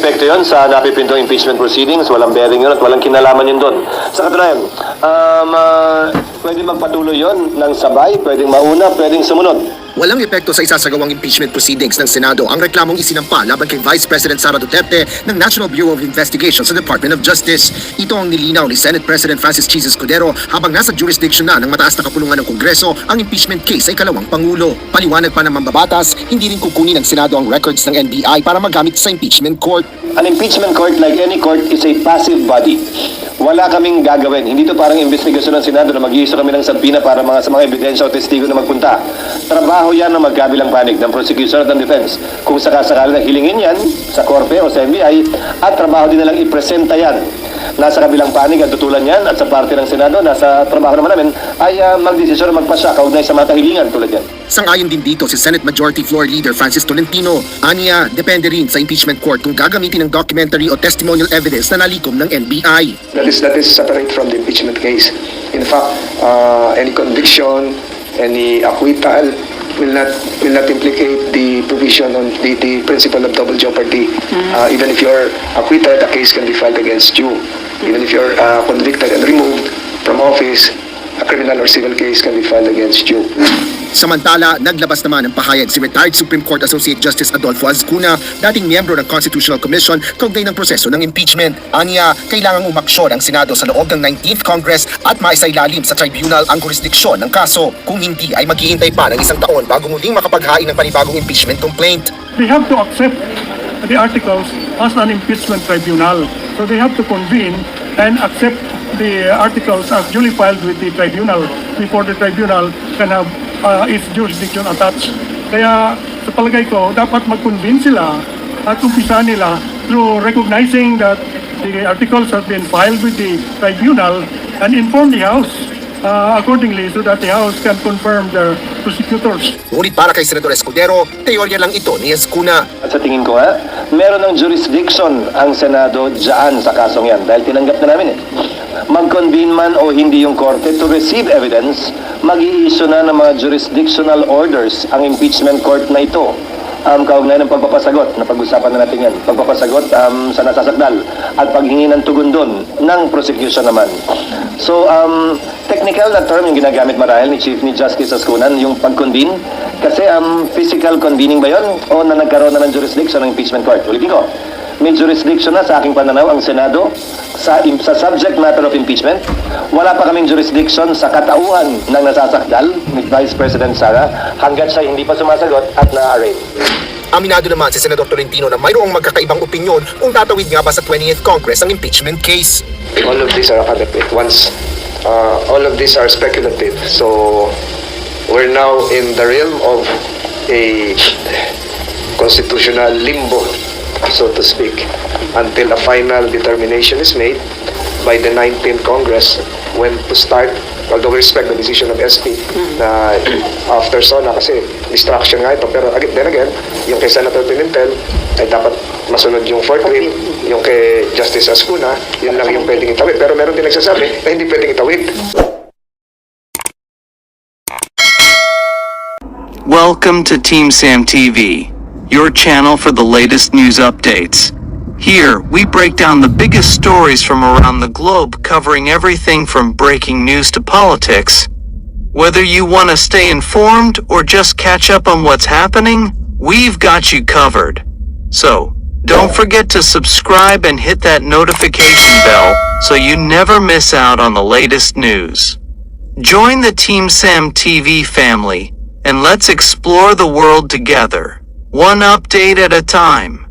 epekto yun sa napipintong impeachment proceedings. Walang bearing yun at walang kinalaman yun doon. Sa katunayan, pwede magpatuloy yun ng sabay, pwedeng mauna, pwedeng sumunod. Walang epekto sa isasagawang impeachment proceedings ng Senado ang reklamong isinampa laban kay Vice President Sara Duterte ng National Bureau of Investigation sa Department of Justice. Ito ang nilinaw ni Senate President Francis Chis Escudero habang nasa jurisdiction na ng mataas na kapulungan ng Kongreso ang impeachment case ay kalawang Pangulo. Paliwanag pa ng mambabatas, hindi rin kukunin ng Senado ang records ng NBI para magamit sa impeachment court. An impeachment court, like any court, is a passive body. Wala kaming gagawin. Hindi to parang investigasyon ng Senado na mag-iisa kami ng sabina para sa mga ebidensya o testigo na magpunta. Trabaho yan ng magkabilang panig ng prosecution at ng defense. Kung sakasakali na hilingin yan sa korte o sa NBI, at trabaho din nalang ipresenta yan. Nasa kabilang panig at tutulan yan at sa parte ng Senado, nasa trabaho naman namin ay magdesisyon na magpasya kaugnay sa mga kahilingan tulad yan. Sang-ayon din dito si Senate Majority Floor Leader Francis Tolentino. Aniya, depende rin sa impeachment court kung gagamitin ng documentary o testimonial evidence na nalikom ng NBI. That is separate from the impeachment case. In fact, any conviction, any acquittal will not implicate the provision on the principle of double jeopardy. Even if you're acquitted, a case can be filed against you. Even if you're convicted and removed from office, a criminal or civil case can be filed against you. Samantala, naglabas naman ng pahayag si retired Supreme Court Associate Justice Adolfo Azcuna, dating miyembro ng Constitutional Commission kaugnay ng proseso ng impeachment. Aniya, kailangang umaksyon ang Senado sa loob ng 19th Congress at maisailalim sa tribunal ang jurisdiksyon ng kaso. Kung hindi ay maghihintay pa ng isang taon bago muling makapaghain ng panibagong impeachment complaint. They have to accept the articles as an impeachment tribunal. So they have to convene and accept the articles as duly filed with the tribunal before the tribunal can have its jurisdiction attached. Kaya sa palagay ko, dapat mag-convene sila at umpisa nila through recognizing that the articles have been filed with the tribunal and inform the House accordingly so that the House can confirm their prosecutors. Ngunit para kay Senador Escudero, teorya lang ito ni Azcuna. At sa tingin ko meron ng jurisdiction ang Senado dyan sa kasong yan dahil tinanggap na namin Mag-convene man o hindi yung korte to receive evidence, mag-i-issue na ng mga jurisdictional orders ang impeachment court na ito. Kaugnay ng pagpapasagot, na pag-usapan na natin yan, pagpapasagot sa nasasakdal at paghingi ng tugon doon ng prosecution naman. So, technical na term yung ginagamit marahil ni Justice Azcuna, yung pag-convene. Kasi physical convening ba yun o na nagkaroon na ng jurisdiction ng impeachment court? Ulitin ko, may jurisdiction na sa aking pananaw ang Senado sa subject matter of impeachment. Wala pa kaming jurisdiction sa katauhan ng nasasakdal ni Vice President Sara hanggat siya hindi pa sumasagot at na-arraign. Aminado naman si Senador Tolentino na mayroong magkakaibang opinyon kung tatawid nga ba sa 20th Congress ang impeachment case. All of these are academic. All of these are speculative. So we're now in the realm of a constitutional limbo, so to speak, until a final determination is made by the 19th Congress when to start, although we respect the decision of SP na after SONA kasi distraction nga ito, pero then again, yung kay Senator Pimentel ay dapat masunod yung fourth wheel, yung kay Justice Azcuna, yun lang yung pwedeng itawid, pero meron din nagsasabi na hindi pwedeng itawid. Welcome to Team Sam TV, your channel for the latest news updates. Here, we break down the biggest stories from around the globe, covering everything from breaking news to politics. Whether you want to stay informed or just catch up on what's happening, we've got you covered. So, don't forget to subscribe and hit that notification bell so you never miss out on the latest news. Join the Team Sam TV family, and let's explore the world together, one update at a time.